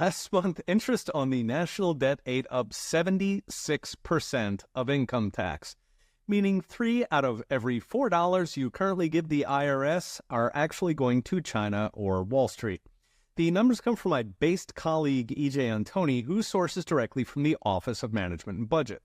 Last month, interest on the national debt ate up 76% of income tax, meaning 3 out of every $4 you currently give the IRS are actually going to China or Wall Street. The numbers come from my based colleague EJ Antoni, who sources directly from the Office of Management and Budget.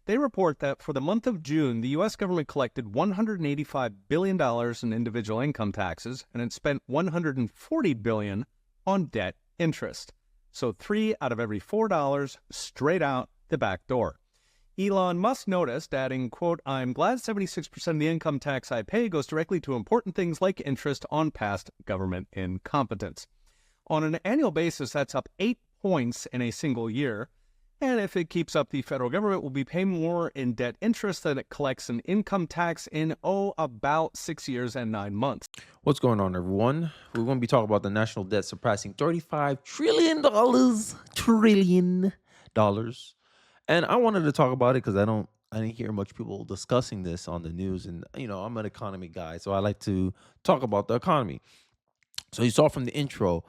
They report that for the month of June, the U.S. government collected $185 billion in individual income taxes, and it spent $140 billion on debt interest. So 3 out of every $4 straight out the back door. Elon Musk noticed, adding, quote, "I'm glad 76% of the income tax I pay goes directly to important things like interest on past government incompetence." On an annual basis, that's up 8 points in a single year. And if it keeps up, the federal government will be paying more in debt interest than it collects in income tax in, about 6 years and 9 months. What's going on, everyone? We're going to be talking about the national debt surpassing $35 trillion. Trillion dollars. And I wanted to talk about it because I didn't hear much people discussing this on the news. And, I'm an economy guy, so I like to talk about the economy. So you saw from the intro,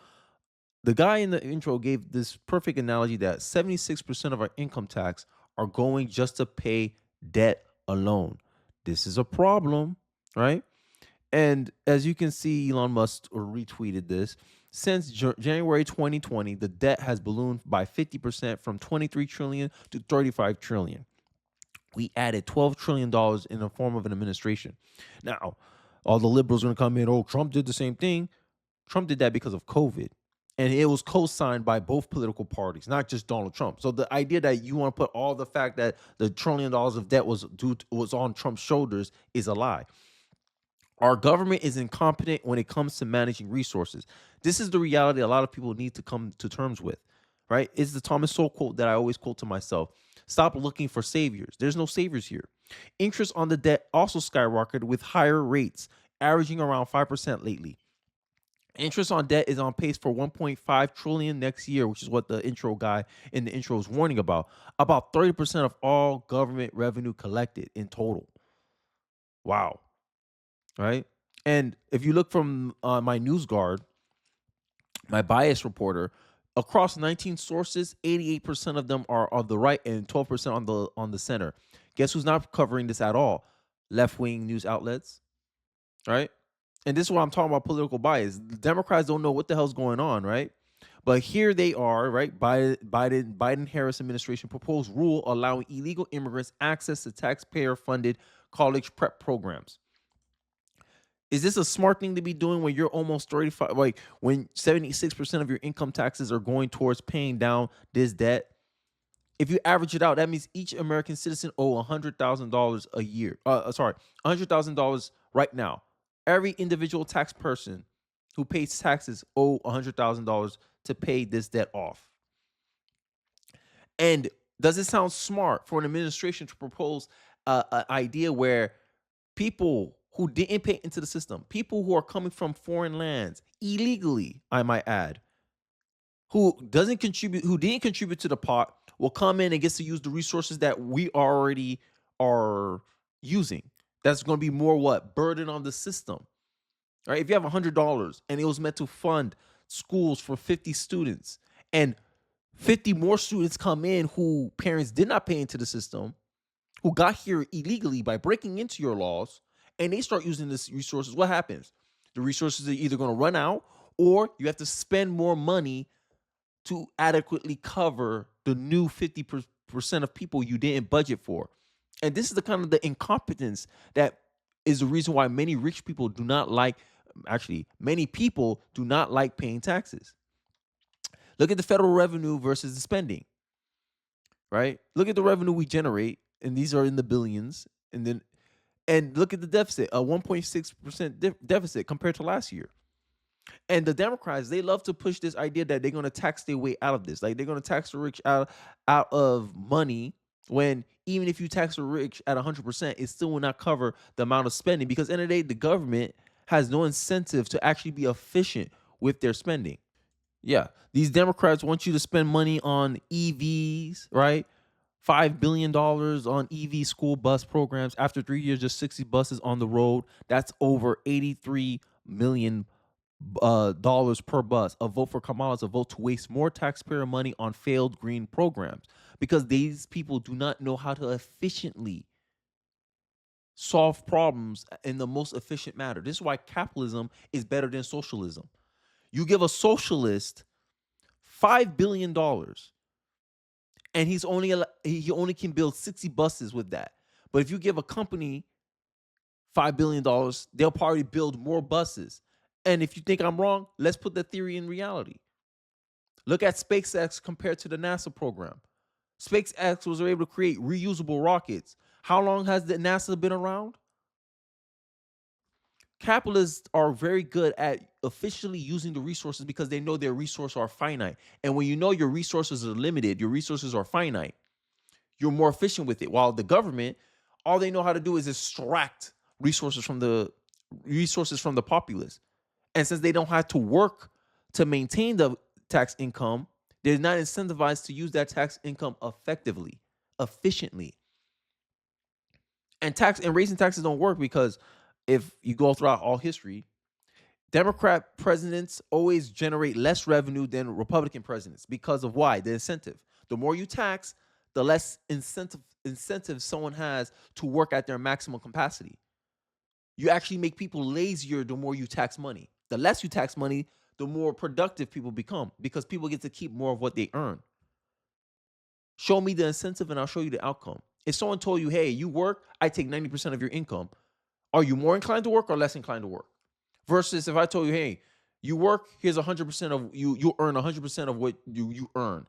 the guy in the intro gave this perfect analogy that 76% of our income tax are going just to pay debt alone. This is a problem, right? And as you can see, Elon Musk retweeted this. Since January 2020, the debt has ballooned by 50% from 23 trillion to 35 trillion. We added $12 trillion in the form of an administration. Now, all the liberals are going to come in, Trump did the same thing. Trump did that because of COVID. And it was co-signed by both political parties, not just Donald Trump. So the idea that you want to put all the fact that the $1 trillion of debt was on Trump's shoulders is a lie. Our government is incompetent when it comes to managing resources. This is the reality a lot of people need to come to terms with, right? It's the Thomas Sowell quote that I always quote to myself. Stop looking for saviors. There's no saviors here. Interest on the debt also skyrocketed with higher rates, averaging around 5% lately. Interest on debt is on pace for 1.5 trillion next year, which is what the intro guy in the intro is warning about. About 30% of all government revenue collected in total. Wow. Right? And if you look from my NewsGuard, my bias reporter, across 19 sources, 88% of them are on the right and 12% on the center. Guess who's not covering this at all? Left-wing news outlets, right? And this is why I'm talking about political bias. The Democrats don't know what the hell's going on, right? But here they are, right? Biden-Harris administration proposed rule allowing illegal immigrants access to taxpayer-funded college prep programs. Is this a smart thing to be doing when you're almost 35, like when 76% of your income taxes are going towards paying down this debt? If you average it out, that means each American citizen owe $100,000 a year. $100,000 right now. Every individual tax person who pays taxes owe $100,000 to pay this debt off. And does it sound smart for an administration to propose an idea where people who didn't pay into the system, people who are coming from foreign lands illegally, I might add, who didn't contribute to the pot, will come in and gets to use the resources that we already are using? That's going to be more burden on the system, right? If you have $100 and it was meant to fund schools for 50 students, and 50 more students come in who parents did not pay into the system, who got here illegally by breaking into your laws, and they start using these resources, what happens? The resources are either going to run out, or you have to spend more money to adequately cover the new 50% of people you didn't budget for. And this is the kind of the incompetence that is the reason why many rich people do not like, many people do not like paying taxes. Look at the federal revenue versus the spending, right? Look at the revenue we generate, and these are in the billions, and look at the deficit, a 1.6% deficit compared to last year. And the Democrats, they love to push this idea that they're going to tax their way out of this. Like they're going to tax the rich out of money, when even if you tax the rich at 100%, it still will not cover the amount of spending, because at the end of the day, the government has no incentive to actually be efficient with their spending. Yeah, these Democrats want you to spend money on EVs, right? $5 billion on EV school bus programs. After 3 years, just 60 buses on the road. That's over 83 million dollars per bus. A vote for Kamala is a vote to waste more taxpayer money on failed green programs because these people do not know how to efficiently solve problems in the most efficient manner. This is why capitalism is better than socialism. You give a socialist $5 billion, and he only can build 60 buses with that. But if you give a company $5 billion, they'll probably build more buses. And if you think I'm wrong, let's put the theory in reality. Look at SpaceX compared to the NASA program. SpaceX was able to create reusable rockets. How long has the NASA been around? Capitalists are very good at efficiently using the resources because they know their resources are finite. And when you know your resources are limited, your resources are finite, you're more efficient with it. While the government, all they know how to do is extract resources from the populace. And since they don't have to work to maintain the tax income, they're not incentivized to use that tax income effectively, efficiently. And raising taxes don't work because if you go throughout all history, Democrat presidents always generate less revenue than Republican presidents because of why? The incentive. The more you tax, the less incentive someone has to work at their maximum capacity. You actually make people lazier the more you tax money. The less you tax money, the more productive people become because people get to keep more of what they earn. Show me the incentive and I'll show you the outcome. If someone told you, hey, you work, I take 90% of your income, are you more inclined to work or less inclined to work? Versus if I told you, hey, you work, here's 100% of you earn 100% of what you earn.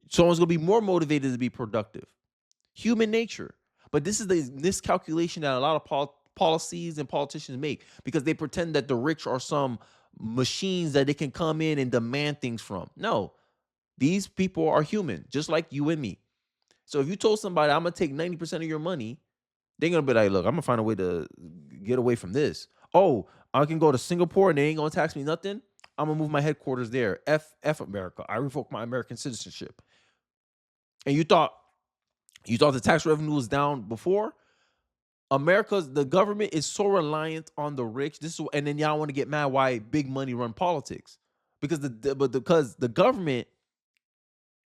Someone's gonna be more motivated to be productive. Human nature. But this is the miscalculation that a lot of policies and politicians make because they pretend that the rich are some machines that they can come in and demand things from. No, these people are human, just like you and me. So if you told somebody, I'm gonna take 90% of your money, they're gonna be like, look, I'm gonna find a way to get away from this. Oh, I can go to Singapore and they ain't gonna tax me nothing. I'm gonna move my headquarters there. F America. I revoke my American citizenship. And you thought the tax revenue was down before? The government is so reliant on the rich. And then y'all want to get mad why big money run politics. Because the government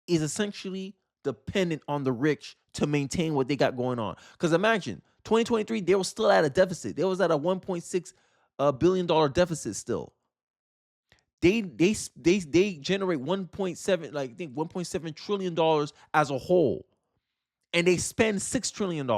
is essentially dependent on the rich to maintain what they got going on. Because imagine 2023, they were still at a deficit. They was at a $1.6 billion deficit still. They generate 1.7, like I think $1.7 trillion as a whole, and they spend $6 trillion.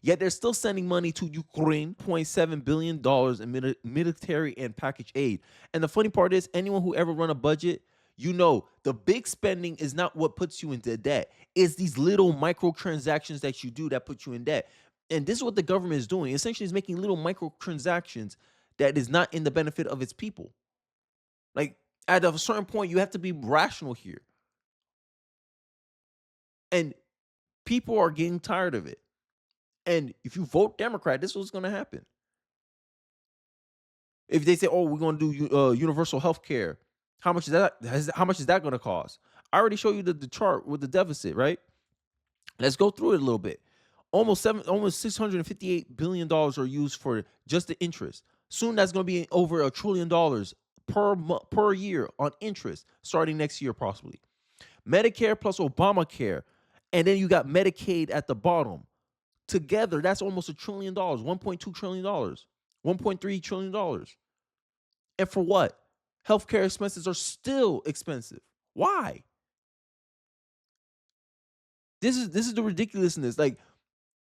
Yet they're still sending money to Ukraine, $0.7 billion in military and package aid. And the funny part is, anyone who ever run a budget, you know, the big spending is not what puts you into debt. It's these little microtransactions that you do that put you in debt. And this is what the government is doing. Essentially, is making little microtransactions that is not in the benefit of its people. Like at a certain point, you have to be rational here. And people are getting tired of it. And if you vote Democrat, this is what's going to happen. If they say, "Oh, we're going to do universal health care," how much is that? How much is that going to cost? I already showed you the chart with the deficit, right? Let's go through it a little bit. Almost $658 billion are used for just the interest. Soon that's going to be over $1 trillion per year on interest, starting next year possibly. Medicare plus Obamacare, and then you got Medicaid at the bottom. Together, that's almost $1 trillion, $1.2 trillion, $1.3 trillion. And for what? Healthcare expenses are still expensive. Why? This is the ridiculousness. Like,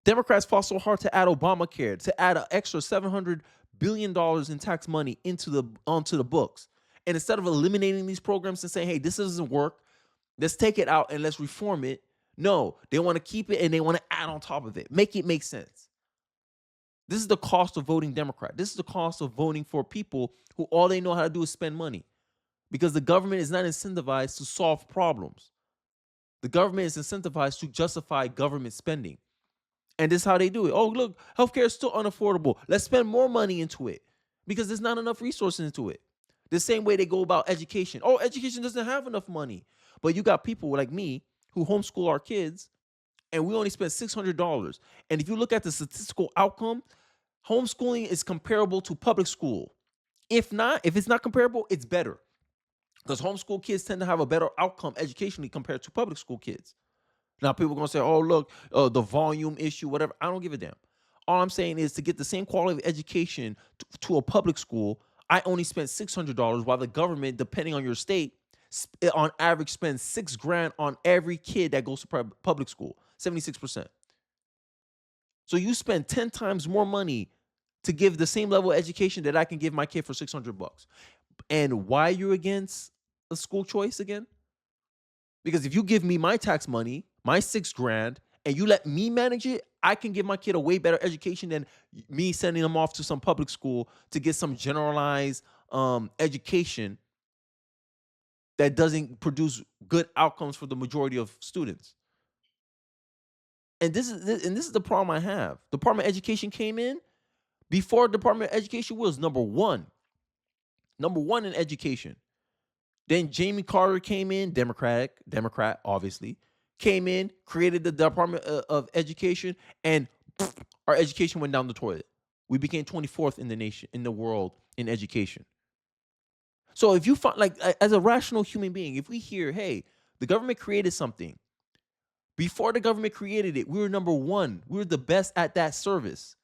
Democrats fought so hard to add Obamacare, to add an extra $700 billion in tax money onto the books. And instead of eliminating these programs and saying, hey, this doesn't work, let's take it out and let's reform it. No, they want to keep it and they want to add on top of it. Make it make sense. This is the cost of voting Democrat. This is the cost of voting for people who all they know how to do is spend money. Because the government is not incentivized to solve problems. The government is incentivized to justify government spending. And this is how they do it. Oh, look, healthcare is still unaffordable. Let's spend more money into it because there's not enough resources into it. The same way they go about education. Oh, education doesn't have enough money. But you got people like me who homeschool our kids and we only spend $600. And if you look at the statistical outcome, homeschooling is comparable to public school. If not, if it's not comparable, it's better. Because homeschool kids tend to have a better outcome educationally compared to public school kids. Now, people are going to say, oh, look, the volume issue, whatever. I don't give a damn. All I'm saying is to get the same quality of education to a public school, I only spent $600, while the government, depending on your state, on average spends $6,000 on every kid that goes to public school, 76%. So you spend 10 times more money to give the same level of education that I can give my kid for $600. And why you're against a school choice again? Because if you give me my tax money, my $6,000, and you let me manage it, I can give my kid a way better education than me sending them off to some public school to get some generalized education that doesn't produce good outcomes for the majority of students. And this is the problem I have. The Department of Education came in before the Department of Education was number one in education. Then Jamie Carter came in, Democrat, obviously, came in, created the Department of Education, and our education went down the toilet. We became 24th in the nation, in the world, in education. So if you find, like, as a rational human being, if we hear, hey, the government created something, before the government created it, we were number one. We were the best at that service.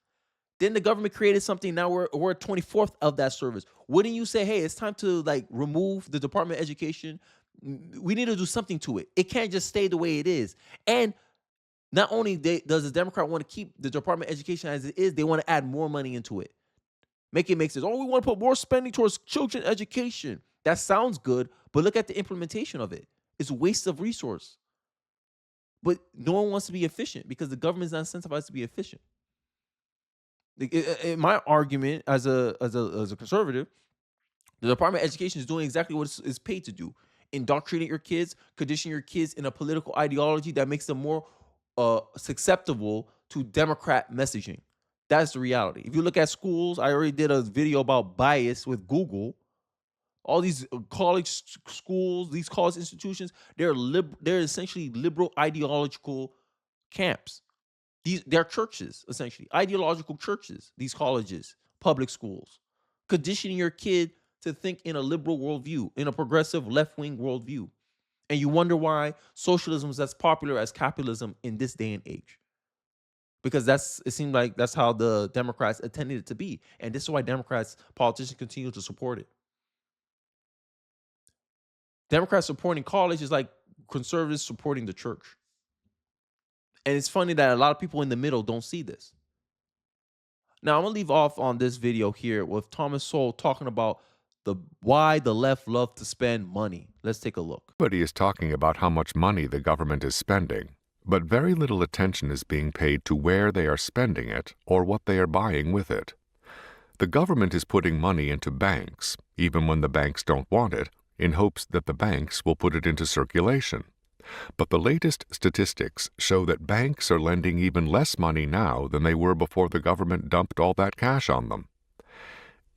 Then the government created something. Now we're 24th of that service. Wouldn't you say, hey, it's time to like remove the Department of Education? We need to do something to it. It can't just stay the way it is. And not only does the Democrat want to keep the Department of Education as it is, they want to add more money into it. Make sense. Oh, we want to put more spending towards children education. That sounds good, but look at the implementation of it. It's a waste of resource. But no one wants to be efficient because the government is not incentivized to be efficient. In my argument as a conservative, the Department of Education is doing exactly what it's paid to do: indoctrinate your kids, condition your kids in a political ideology that makes them more susceptible to Democrat messaging. That's the reality. If you look at schools, I already did a video about bias with Google. All these college schools, these college institutions, they're essentially liberal ideological camps. They're churches, essentially, ideological churches, these colleges, public schools, conditioning your kid to think in a liberal worldview, in a progressive left-wing worldview. And you wonder why socialism is as popular as capitalism in this day and age. Because it seemed like that's how the Democrats intended it to be. And this is why politicians continue to support it. Democrats supporting college is like conservatives supporting the church. And it's funny that a lot of people in the middle don't see this. Now, I'm going to leave off on this video here with Thomas Sowell talking about why the left love to spend money. Let's take a look. Everybody is talking about how much money the government is spending, but very little attention is being paid to where they are spending it or what they are buying with it. The government is putting money into banks, even when the banks don't want it, in hopes that the banks will put it into circulation. But the latest statistics show that banks are lending even less money now than they were before the government dumped all that cash on them.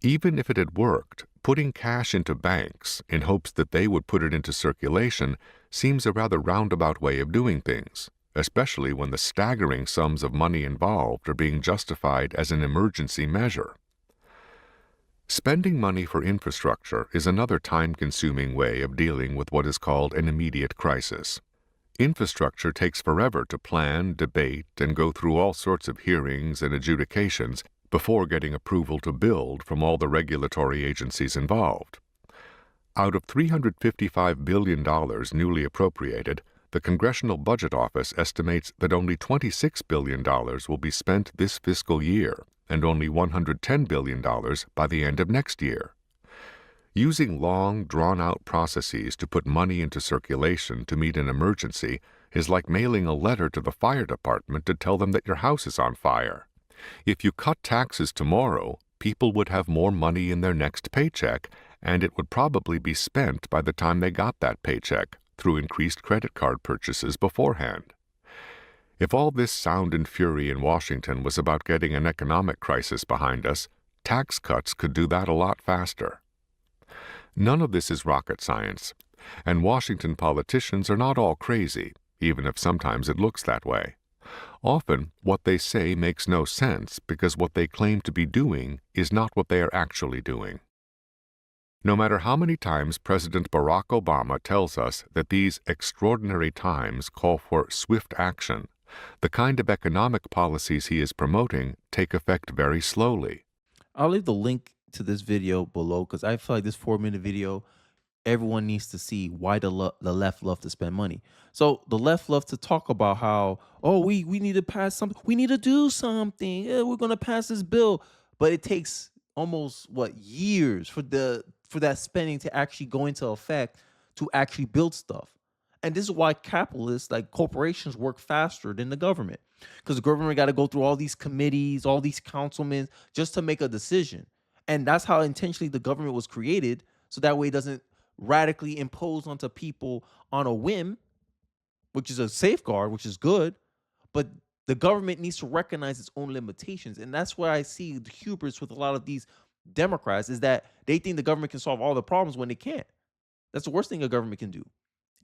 Even if it had worked, putting cash into banks in hopes that they would put it into circulation seems a rather roundabout way of doing things, especially when the staggering sums of money involved are being justified as an emergency measure. Spending money for infrastructure is another time-consuming way of dealing with what is called an immediate crisis. Infrastructure takes forever to plan, debate, and go through all sorts of hearings and adjudications before getting approval to build from all the regulatory agencies involved. Out of $355 billion newly appropriated, the Congressional Budget Office estimates that only $26 billion will be spent this fiscal year, and only $110 billion by the end of next year. Using long, drawn-out processes to put money into circulation to meet an emergency is like mailing a letter to the fire department to tell them that your house is on fire. If you cut taxes tomorrow, people would have more money in their next paycheck, and it would probably be spent by the time they got that paycheck through increased credit card purchases beforehand. If all this sound and fury in Washington was about getting an economic crisis behind us, tax cuts could do that a lot faster. None of this is rocket science, and Washington politicians are not all crazy, even if sometimes it looks that way. Often, what they say makes no sense because what they claim to be doing is not what they are actually doing. No matter how many times President Barack Obama tells us that these extraordinary times call for swift action, the kind of economic policies he is promoting take effect very slowly. I'll leave the link to this video below because I feel like this 4-minute video, everyone needs to see why the left love to spend money. So the left love to talk about how, oh, we need to pass something, we need to do something, yeah, we're gonna pass this bill, but it takes almost what years for that spending to actually go into effect to actually build stuff. And this is why capitalists like corporations work faster than the government, because the government got to go through all these committees, all these councilmen just to make a decision. And that's how intentionally the government was created, so that way it doesn't radically impose onto people on a whim, which is a safeguard, which is good. But the government needs to recognize its own limitations. And that's where I see the hubris with a lot of these Democrats, is that they think the government can solve all the problems when they can't. That's the worst thing a government can do.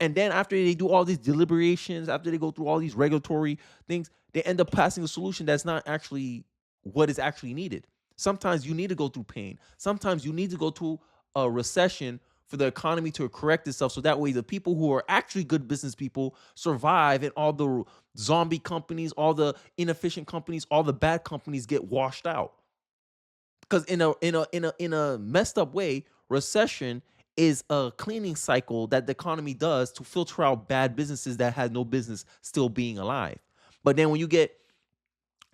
And then after they do all these deliberations, after they go through all these regulatory things, they end up passing a solution that's not actually what is actually needed. Sometimes you need to go through pain. Sometimes you need to go through a recession for the economy to correct itself, so that way the people who are actually good business people survive, and all the zombie companies, all the inefficient companies, all the bad companies get washed out. Because in a messed up way, recession is a cleaning cycle that the economy does to filter out bad businesses that had no business still being alive. But then when you get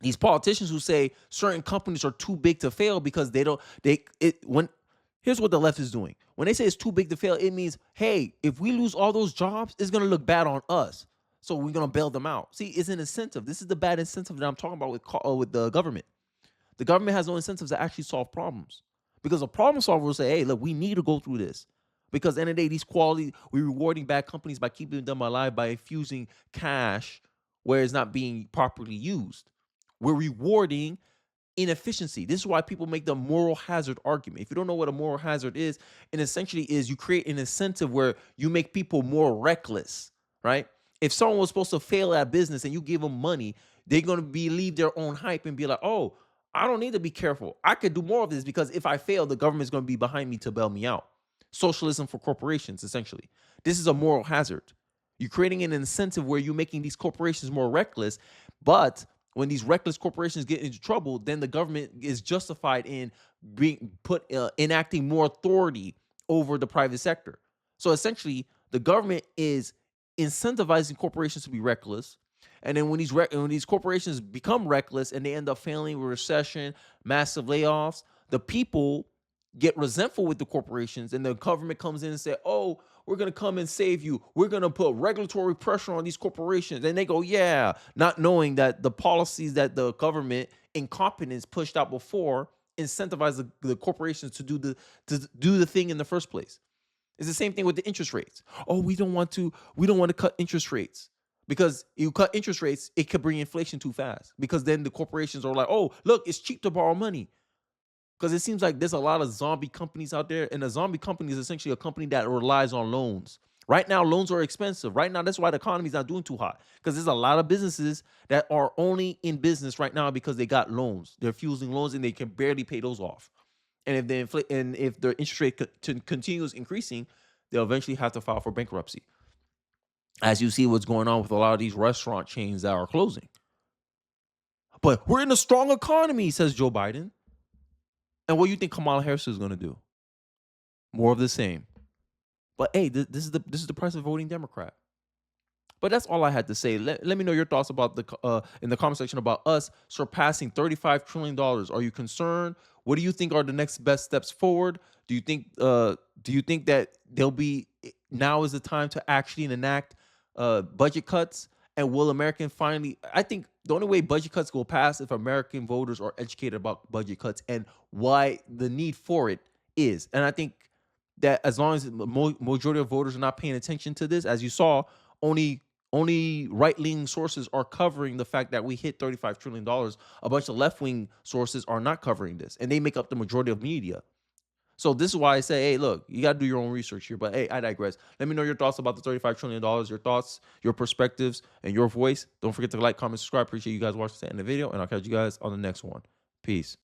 these politicians who say certain companies are too big to fail because they don't they it when here's what the left is doing. When they say it's too big to fail, it means, hey, if we lose all those jobs, it's gonna look bad on us. So we're gonna bail them out. See, it's an incentive. This is the bad incentive that I'm talking about with the government. The government has no incentives to actually solve problems, because a problem solver will say, hey, look, we need to go through this. Because at the end of the day, these quality, we're rewarding bad companies by keeping them alive by infusing cash where it's not being properly used. We're rewarding inefficiency. This is why people make the moral hazard argument. If you don't know what a moral hazard is, it essentially is you create an incentive where you make people more reckless, right? If someone was supposed to fail at business and you give them money, they're going to believe their own hype and be like, oh, I don't need to be careful. I could do more of this, because if I fail, the government's going to be behind me to bail me out. Socialism for corporations, essentially. This is a moral hazard. You're creating an incentive where you're making these corporations more reckless, but when these reckless corporations get into trouble, then the government is justified in enacting more authority over the private sector. So essentially, the government is incentivizing corporations to be reckless. And then when these corporations become reckless and they end up failing with recession, massive layoffs, the people get resentful with the corporations, and the government comes in and say, oh, we're going to come and save you. We're going to put regulatory pressure on these corporations. And they go, yeah, not knowing that the policies that the government incompetence pushed out before incentivize the corporations to do the thing in the first place. It's the same thing with the interest rates. Oh, we don't want to cut interest rates, because you cut interest rates, it could bring inflation too fast, because then the corporations are like, oh, look, it's cheap to borrow money. Because it seems like there's a lot of zombie companies out there, and a zombie company is essentially a company that relies on loans. Right now, loans are expensive. Right now, that's why the economy's not doing too hot, because there's a lot of businesses that are only in business right now because they got loans. They're fusing loans and they can barely pay those off. And if the interest rate continues increasing, they'll eventually have to file for bankruptcy. As you see what's going on with a lot of these restaurant chains that are closing. But we're in a strong economy, says Joe Biden. And what do you think Kamala Harris is going to do? More of the same. But hey, this is the price of voting Democrat. But that's all I had to say. Let me know your thoughts about in the comment section about us surpassing $35 trillion. Are you concerned? What do you think are the next best steps forward? Do you think that now is the time to actually enact budget cuts? And will American finally, I think the only way budget cuts will pass if American voters are educated about budget cuts and why the need for it is. And I think that as long as the majority of voters are not paying attention to this, as you saw, only right-leaning sources are covering the fact that we hit $35 trillion. A bunch of left-wing sources are not covering this, and they make up the majority of media. So this is why I say, hey, look, you got to do your own research here. But hey, I digress. Let me know your thoughts about the $35 trillion, your thoughts, your perspectives, and your voice. Don't forget to like, comment, subscribe. Appreciate you guys watching the end of the video, and I'll catch you guys on the next one. Peace.